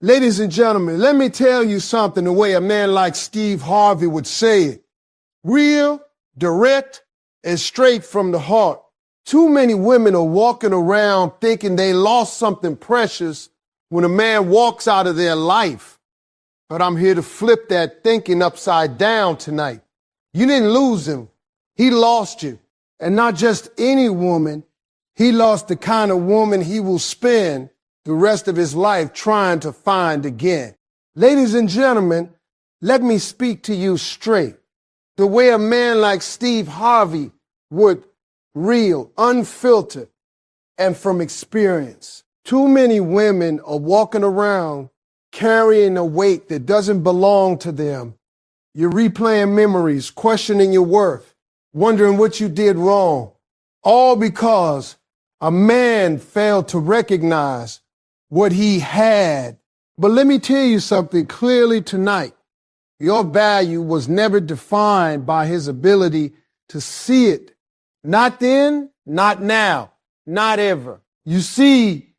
Ladies and gentlemen, let me tell you something the way a man like Steve Harvey would say it. Real, direct, and straight from the heart. Too many women are walking around thinking they lost something precious when a man walks out of their life. But I'm here to flip that thinking upside down tonight. You didn't lose him. He lost you. And not just any woman. He lost the kind of woman he will spend the rest of his life trying to find again. Ladies and gentlemen, let me speak to you straight. The way a man like Steve Harvey would, real, unfiltered, and from experience. Too many women are walking around carrying a weight that doesn't belong to them. You're replaying memories, questioning your worth, wondering what you did wrong, all because a man failed to recognize what he had. But let me tell you something clearly tonight. Your value was never defined by his ability to see it. Not then, not now, not ever. You see,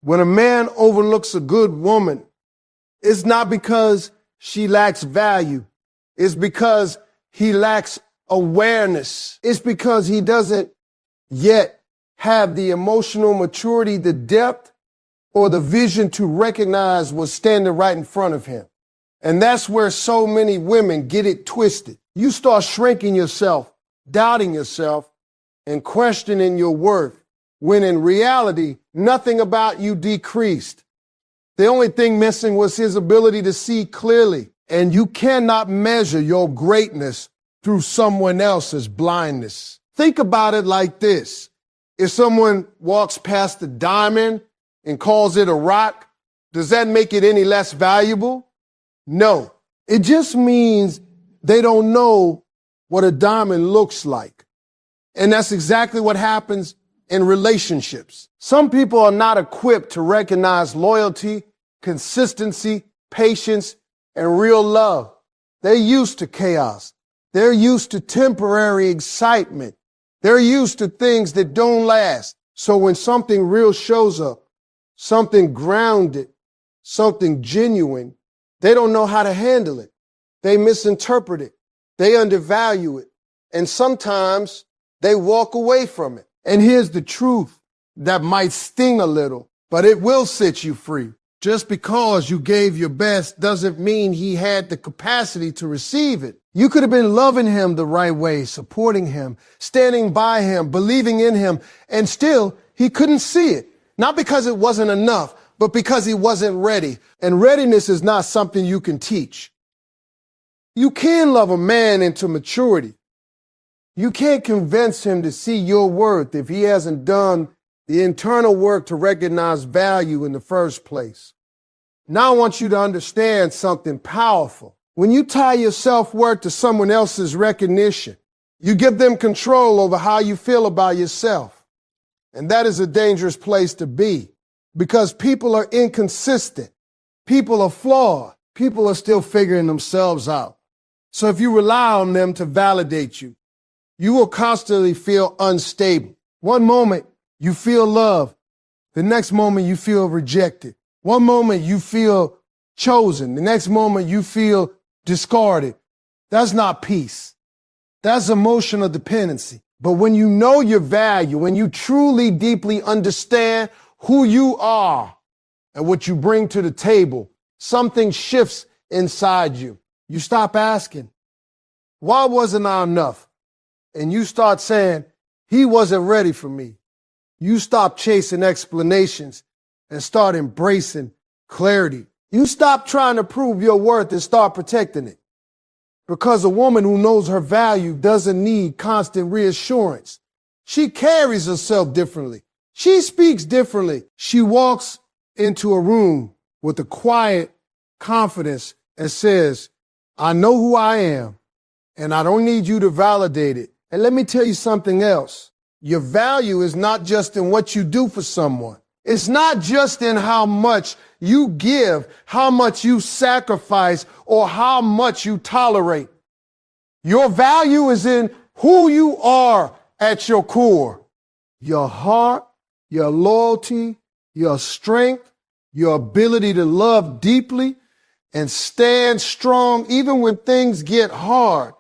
when a man overlooks a good woman, it's not because she lacks value. It's because he lacks awareness. It's because he doesn't yet have the emotional maturity, the depth, or the vision to recognize what's standing right in front of him. And that's where so many women get it twisted. You start shrinking yourself, doubting yourself, and questioning your worth, when in reality, nothing about you decreased. The only thing missing was his ability to see clearly. And you cannot measure your greatness through someone else's blindness. Think about it like this. If someone walks past a diamond and calls it a rock, does that make it any less valuable? No. It just means they don't know what a diamond looks like. And that's exactly what happens in relationships. Some people are not equipped to recognize loyalty, consistency, patience, and real love. They're used to chaos. They're used to temporary excitement. They're used to things that don't last. So when something real shows up, something grounded, something genuine, they don't know how to handle it. They misinterpret it. They undervalue it. And sometimes they walk away from it. And here's the truth that might sting a little, but it will set you free. Just because you gave your best doesn't mean he had the capacity to receive it. You could have been loving him the right way, supporting him, standing by him, believing in him, and still he couldn't see it. Not because it wasn't enough, but because he wasn't ready. And readiness is not something you can teach. You can love a man into maturity. You can't convince him to see your worth if he hasn't done the internal work to recognize value in the first place. Now I want you to understand something powerful. When you tie your self-worth to someone else's recognition, you give them control over how you feel about yourself. And that is a dangerous place to be, because people are inconsistent. People are flawed. People are still figuring themselves out. So if you rely on them to validate you, you will constantly feel unstable. One moment, you feel love. The next moment, you feel rejected. One moment, you feel chosen. The next moment, you feel discarded. That's not peace. That's emotional dependency. But when you know your value, when you truly, deeply understand who you are and what you bring to the table, something shifts inside you. You stop asking, why wasn't I enough? And you start saying, he wasn't ready for me. You stop chasing explanations and start embracing clarity. You stop trying to prove your worth and start protecting it. Because a woman who knows her value doesn't need constant reassurance. She carries herself differently. She speaks differently. She walks into a room with a quiet confidence and says, I know who I am, and I don't need you to validate it. And let me tell you something else. Your value is not just in what you do for someone. It's not just in how much you give, how much you sacrifice, or how much you tolerate. Your value is in who you are at your core. Your heart, your loyalty, your strength, your ability to love deeply and stand strong even when things get hard.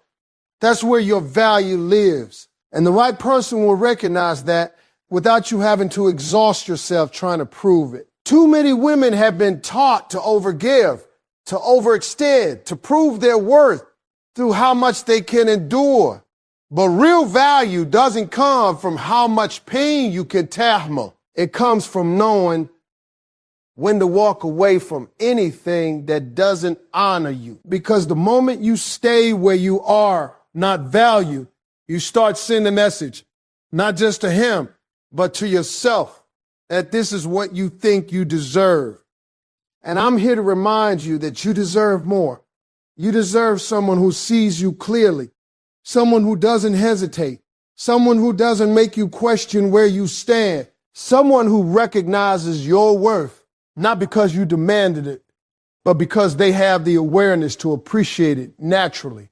That's where your value lives. And the right person will recognize that without you having to exhaust yourself trying to prove it. Too many women have been taught to overgive, to overextend, to prove their worth through how much they can endure. But real value doesn't come from how much pain you can tackle. It comes from knowing when to walk away from anything that doesn't honor you. Because the moment you stay where you are, not valued, you start sending a message, not just to him, but to yourself, that this is what you think you deserve. And I'm here to remind you that you deserve more. You deserve someone who sees you clearly, someone who doesn't hesitate, someone who doesn't make you question where you stand, someone who recognizes your worth, not because you demanded it, but because they have the awareness to appreciate it naturally.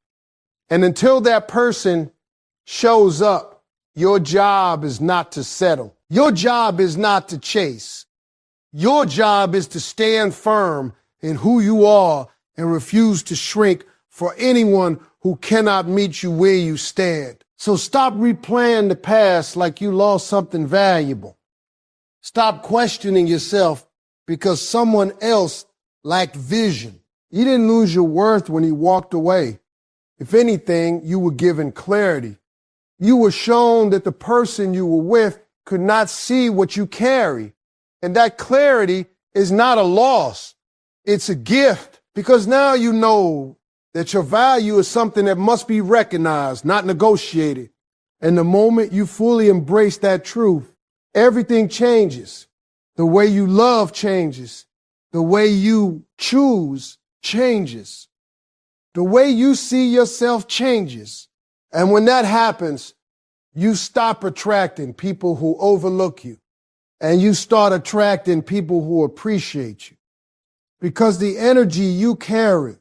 And until that person shows up, your job is not to settle. Your job is not to chase. Your job is to stand firm in who you are and refuse to shrink for anyone who cannot meet you where you stand. So stop replaying the past like you lost something valuable. Stop questioning yourself because someone else lacked vision. You didn't lose your worth when he walked away. If anything, you were given clarity. You were shown that the person you were with could not see what you carry. And that clarity is not a loss. It's a gift, because now you know that your value is something that must be recognized, not negotiated. And the moment you fully embrace that truth, everything changes. The way you love changes. The way you choose changes. The way you see yourself changes. And when that happens, you stop attracting people who overlook you, and you start attracting people who appreciate you. Because the energy you carry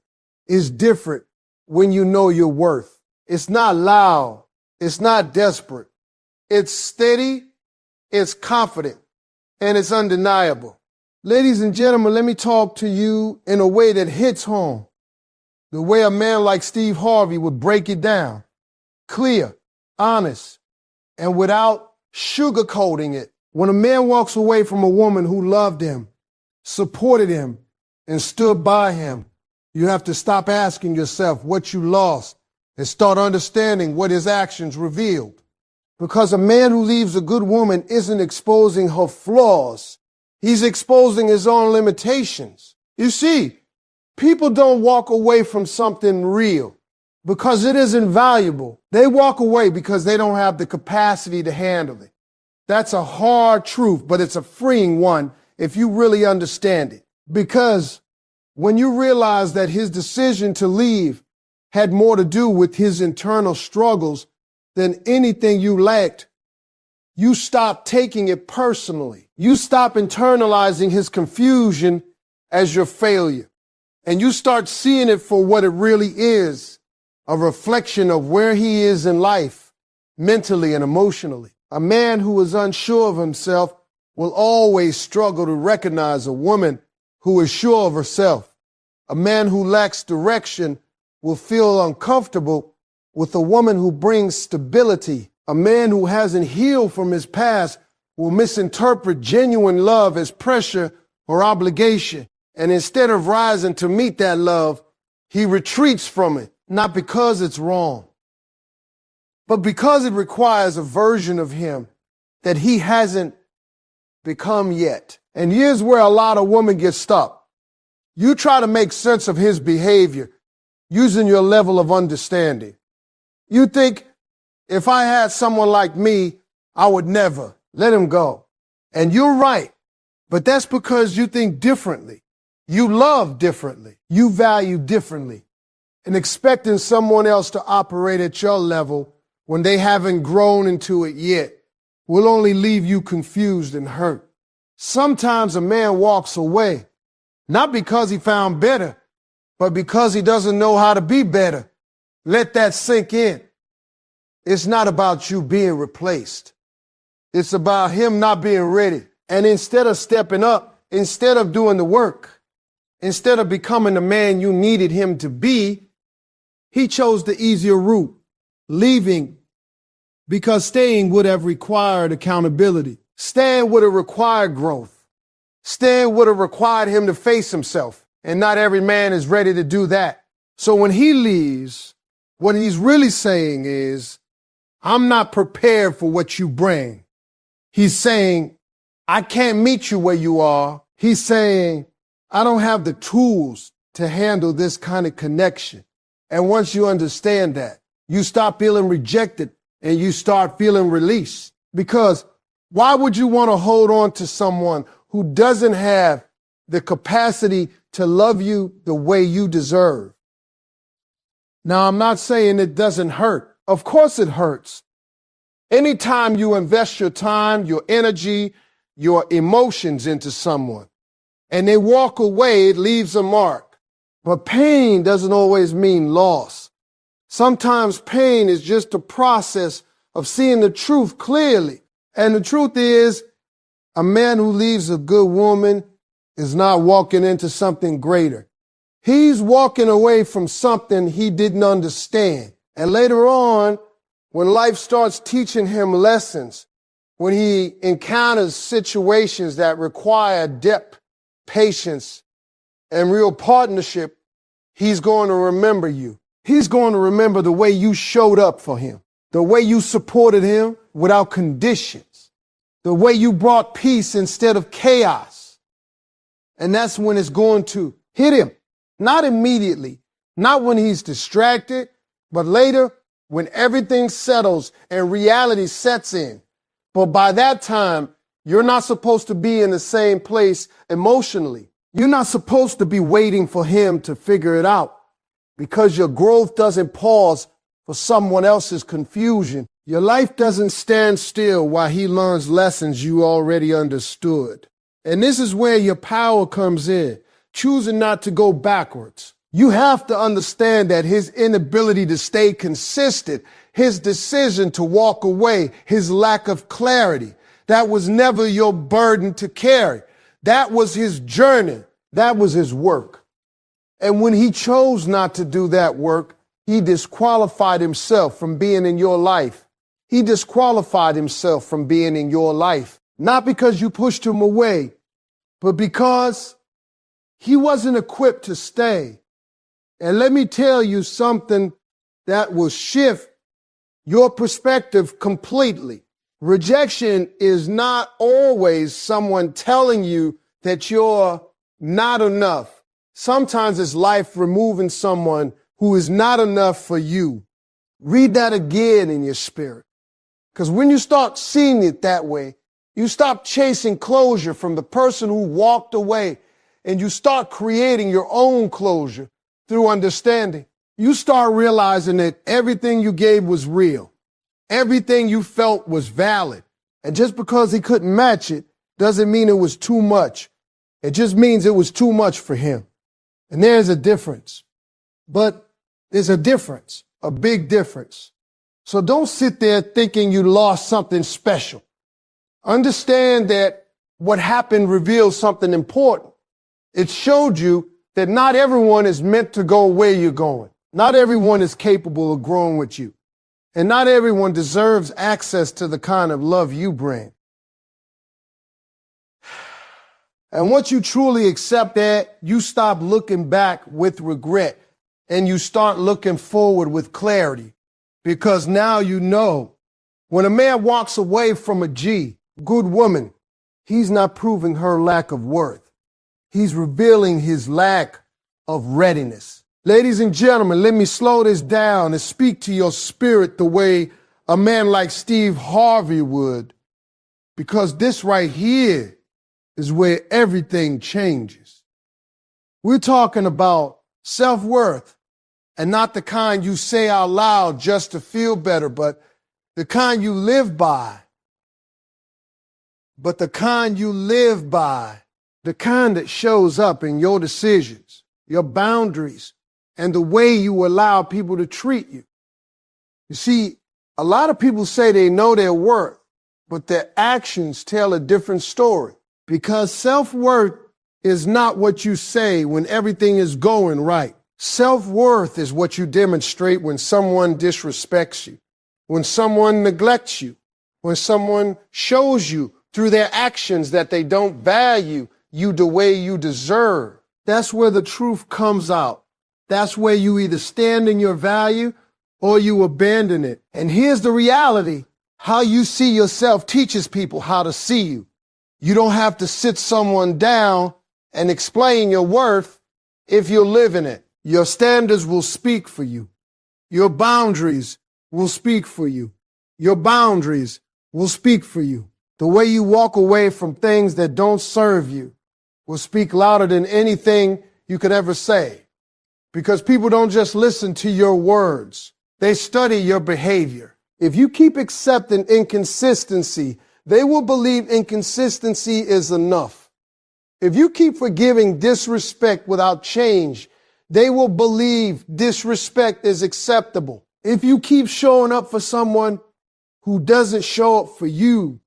is different when you know your worth. It's not loud. It's not desperate. It's steady. It's confident. And it's undeniable. Ladies and gentlemen, let me talk to you in a way that hits home. The way a man like Steve Harvey would break it down. Clear, honest, and without sugarcoating it. When a man walks away from a woman who loved him, supported him, and stood by him, you have to stop asking yourself what you lost and start understanding what his actions revealed. Because a man who leaves a good woman isn't exposing her flaws. He's exposing his own limitations. You see, people don't walk away from something real because it isn't valuable. They walk away because they don't have the capacity to handle it. That's a hard truth, but it's a freeing one if you really understand it. Because when you realize that his decision to leave had more to do with his internal struggles than anything you lacked, you stop taking it personally. You stop internalizing his confusion as your failure. And you start seeing it for what it really is, a reflection of where he is in life, mentally and emotionally. A man who is unsure of himself will always struggle to recognize a woman who is sure of herself. A man who lacks direction will feel uncomfortable with a woman who brings stability. A man who hasn't healed from his past will misinterpret genuine love as pressure or obligation. And instead of rising to meet that love, he retreats from it, not because it's wrong, but because it requires a version of him that he hasn't become yet. And here's where a lot of women get stuck. You try to make sense of his behavior using your level of understanding. You think, if I had someone like me, I would never let him go. And you're right, but that's because you think differently. You love differently. You value differently. And expecting someone else to operate at your level when they haven't grown into it yet will only leave you confused and hurt. Sometimes a man walks away, not because he found better, but because he doesn't know how to be better. Let that sink in. It's not about you being replaced. It's about him not being ready. And instead of stepping up, instead of doing the work, instead of becoming the man you needed him to be, he chose the easier route, leaving, because staying would have required accountability. Staying would have required growth. Staying would have required him to face himself. And not every man is ready to do that. So when he leaves, what he's really saying is, I'm not prepared for what you bring. He's saying, I can't meet you where you are. He's saying, I don't have the tools to handle this kind of connection. And once you understand that, you stop feeling rejected and you start feeling released. Because why would you want to hold on to someone who doesn't have the capacity to love you the way you deserve? Now, I'm not saying it doesn't hurt. Of course it hurts. Anytime you invest your time, your energy, your emotions into someone, and they walk away, it leaves a mark. But pain doesn't always mean loss. Sometimes pain is just a process of seeing the truth clearly. And the truth is, a man who leaves a good woman is not walking into something greater. He's walking away from something he didn't understand. And later on, when life starts teaching him lessons, when he encounters situations that require depth, patience, and real partnership, he's going to remember you. He's going to remember the way you showed up for him, the way you supported him without conditions, the way you brought peace instead of chaos. And that's when it's going to hit him. Not immediately, not when he's distracted, but later when everything settles and reality sets in. But by that time, you're not supposed to be in the same place emotionally. You're not supposed to be waiting for him to figure it out, because your growth doesn't pause for someone else's confusion. Your life doesn't stand still while he learns lessons you already understood. And this is where your power comes in, choosing not to go backwards. You have to understand that his inability to stay consistent, his decision to walk away, his lack of clarity, that was never your burden to carry. That was his journey. That was his work. And when he chose not to do that work, he disqualified himself from being in your life. He disqualified himself from being in your life, not because you pushed him away, but because he wasn't equipped to stay. And let me tell you something that will shift your perspective completely. Rejection is not always someone telling you that you're not enough. Sometimes it's life removing someone who is not enough for you. Read that again in your spirit. Because when you start seeing it that way, you stop chasing closure from the person who walked away, and you start creating your own closure through understanding. You start realizing that everything you gave was real. Everything you felt was valid. And just because he couldn't match it doesn't mean it was too much. It just means it was too much for him. And there's a difference. But there's a difference, a big difference. So don't sit there thinking you lost something special. Understand that what happened reveals something important. It showed you that not everyone is meant to go where you're going. Not everyone is capable of growing with you. And not everyone deserves access to the kind of love you bring. And once you truly accept that, you stop looking back with regret and you start looking forward with clarity. Because now you know, when a man walks away from a good woman, he's not proving her lack of worth. He's revealing his lack of readiness. Ladies and gentlemen, let me slow this down and speak to your spirit the way a man like Steve Harvey would, because this right here is where everything changes. We're talking about self-worth, and not the kind you say out loud just to feel better, but the kind you live by. But the kind you live by, the kind that shows up in your decisions, your boundaries, and the way you allow people to treat you. You see, a lot of people say they know their worth, but their actions tell a different story. Because self-worth is not what you say when everything is going right. Self-worth is what you demonstrate when someone disrespects you, when someone neglects you, when someone shows you through their actions that they don't value you the way you deserve. That's where the truth comes out. That's where you either stand in your value or you abandon it. And here's the reality. How you see yourself teaches people how to see you. You don't have to sit someone down and explain your worth if you're living it. Your standards will speak for you. Your boundaries will speak for you. Your boundaries will speak for you. The way you walk away from things that don't serve you will speak louder than anything you could ever say. Because people don't just listen to your words. They study your behavior. If you keep accepting inconsistency, they will believe inconsistency is enough. If you keep forgiving disrespect without change, they will believe disrespect is acceptable. If you keep showing up for someone who doesn't show up for you,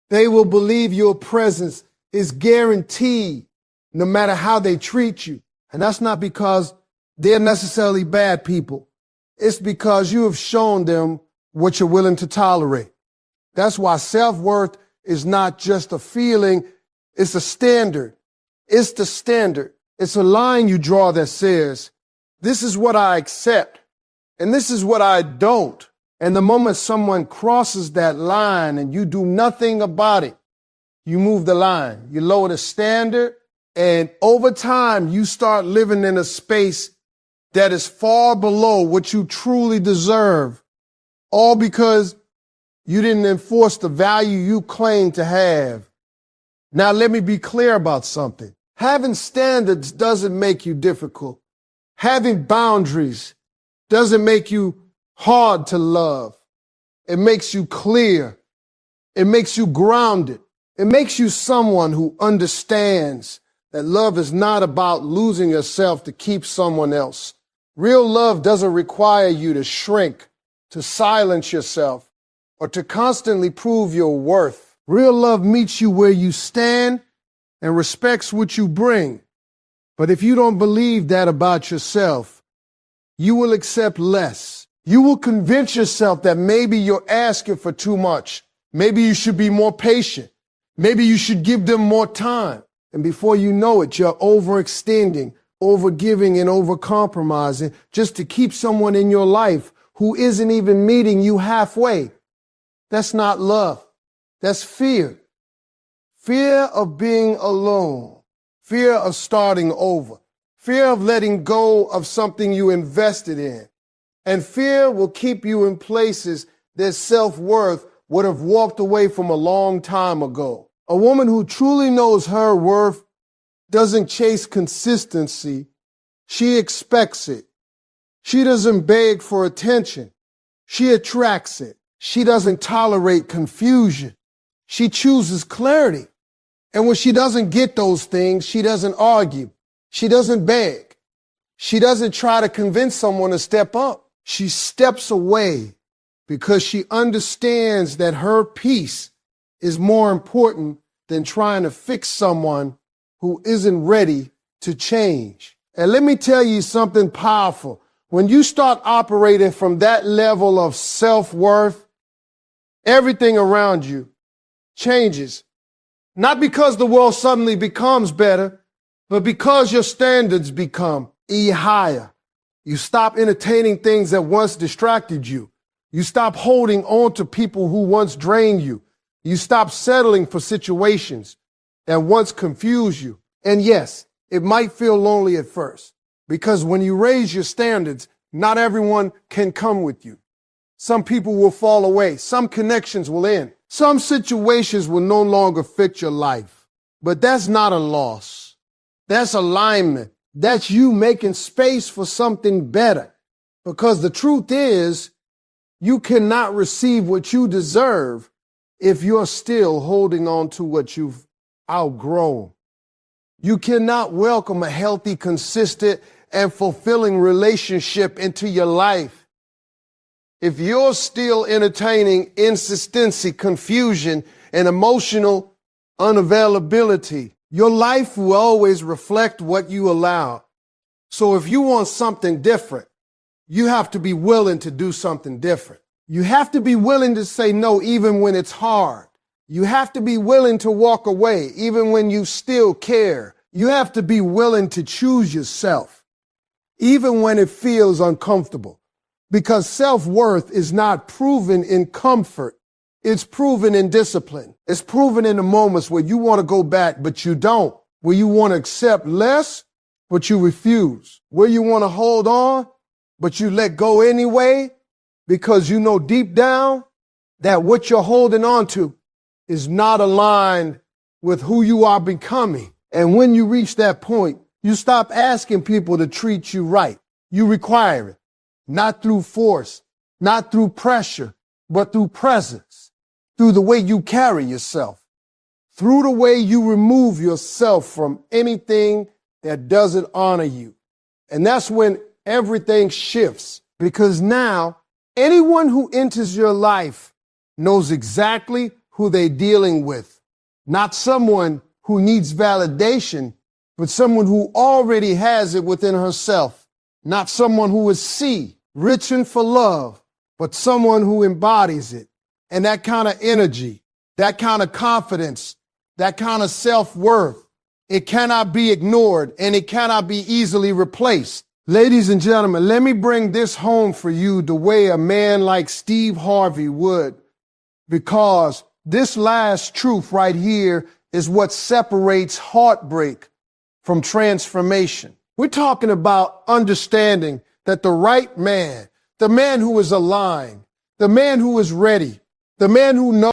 they will believe your presence is guaranteed no matter how they treat you. And that's not because they're necessarily bad people. It's because you have shown them what you're willing to tolerate. That's why self-worth is not just a feeling, it's a standard. It's the standard. It's a line you draw that says, this is what I accept, and this is what I don't. And the moment someone crosses that line and you do nothing about it, you move the line, you lower the standard, and over time you start living in a space that is far below what you truly deserve, all because you didn't enforce the value you claim to have. Now, let me be clear about something. Having standards doesn't make you difficult. Having boundaries doesn't make you hard to love. It makes you clear. It makes you grounded. It makes you someone who understands that love is not about losing yourself to keep someone else. Real love doesn't require you to shrink, to silence yourself, or to constantly prove your worth. Real love meets you where you stand and respects what you bring. But if you don't believe that about yourself, you will accept less. You will convince yourself that maybe you're asking for too much. Maybe you should be more patient. Maybe you should give them more time. And before you know it, you're overextending, overgiving, and overcompromising just to keep someone in your life who isn't even meeting you halfway. That's not love. That's fear. Fear of being alone. Fear of starting over. Fear of letting go of something you invested in. And fear will keep you in places that self-worth would have walked away from a long time ago. A woman who truly knows her worth doesn't chase consistency. She expects it. She doesn't beg for attention. She attracts it. She doesn't tolerate confusion. She chooses clarity. And when she doesn't get those things, she doesn't argue. She doesn't beg. She doesn't try to convince someone to step up. She steps away because she understands that her peace is more important than trying to fix someone who isn't ready to change. And let me tell you something powerful. When you start operating from that level of self-worth, everything around you changes. Not because the world suddenly becomes better, but because your standards become higher. You stop entertaining things that once distracted you. You stop holding on to people who once drained you. You stop settling for situations that once confused you. And yes, it might feel lonely at first, because when you raise your standards, not everyone can come with you. Some people will fall away. Some connections will end. Some situations will no longer fit your life. But that's not a loss. That's alignment. That's you making space for something better. Because the truth is, you cannot receive what you deserve if you're still holding on to what you've outgrown. You cannot welcome a healthy, consistent, and fulfilling relationship into your life if you're still entertaining inconsistency, confusion, and emotional unavailability. Your life will always reflect what you allow. So if you want something different, you have to be willing to do something different. You have to be willing to say no even when it's hard. You have to be willing to walk away even when you still care. You have to be willing to choose yourself even when it feels uncomfortable. Because self-worth is not proven in comfort. It's proven in discipline. It's proven in the moments where you want to go back, but you don't. Where you want to accept less, but you refuse. Where you want to hold on, but you let go anyway, because you know deep down that what you're holding on to is not aligned with who you are becoming. And when you reach that point, you stop asking people to treat you right. You require it. Not through force, not through pressure, but through presence, through the way you carry yourself, through the way you remove yourself from anything that doesn't honor you. And that's when everything shifts, because now anyone who enters your life knows exactly who they're dealing with. Not someone who needs validation, but someone who already has it within herself. Not someone who is reaching for love, but someone who embodies it. And that kind of energy, that kind of confidence, that kind of self-worth, it cannot be ignored and it cannot be easily replaced. Ladies and gentlemen, let me bring this home for you the way a man like Steve Harvey would, because this last truth right here is what separates heartbreak from transformation. We're talking about understanding that the right man, the man who is aligned, the man who is ready, the man who knows